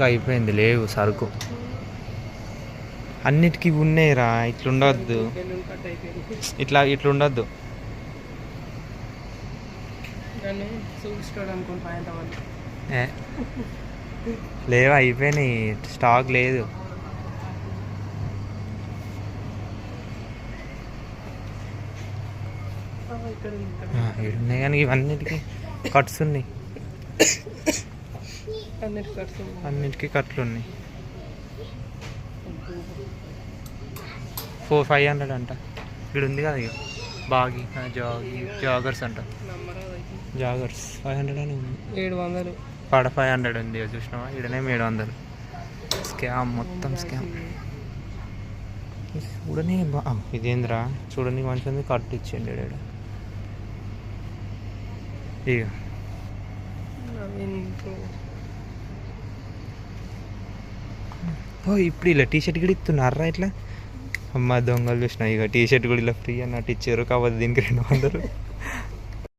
అయిపోయింది, లేవు సరుకు. అన్నిటికీ ఉన్నాయిరా, ఇట్లుండొద్దు, ఇట్లుండొద్దు. లేవు, అయిపోయినాయి, స్టాక్ లేదు. ఉన్నాయి కానీ ఇవన్నిటికీ కట్స్ ఉన్నాయి, అన్నిటికీ కట్లు ఉన్నాయి. 400-500 అంట. ఇక్కడ ఉంది కదా ఇక బాగి జాగర్స్ అంట, జాగర్స్ 500 అని ఉంది. 700 పడ 500 ఉంది చూసినావా, ఇక్కడనే 700. స్కామ్, మొత్తం స్కామ్. చూడని ఇదేంద్రా, చూడని మంచిది, కట్టు ఇచ్చిండు ఇక. ఇప్పుడు ఇలా టీషర్ట్ కూడా ఇస్తున్నారా ఇట్లా? అమ్మ దొంగలు చూసినా, ఇక టీషర్ట్ కూడా ఇలా ఫ్రీ అన్నట్టు ఇచ్చారు, కాకపోతే దీనికి 200.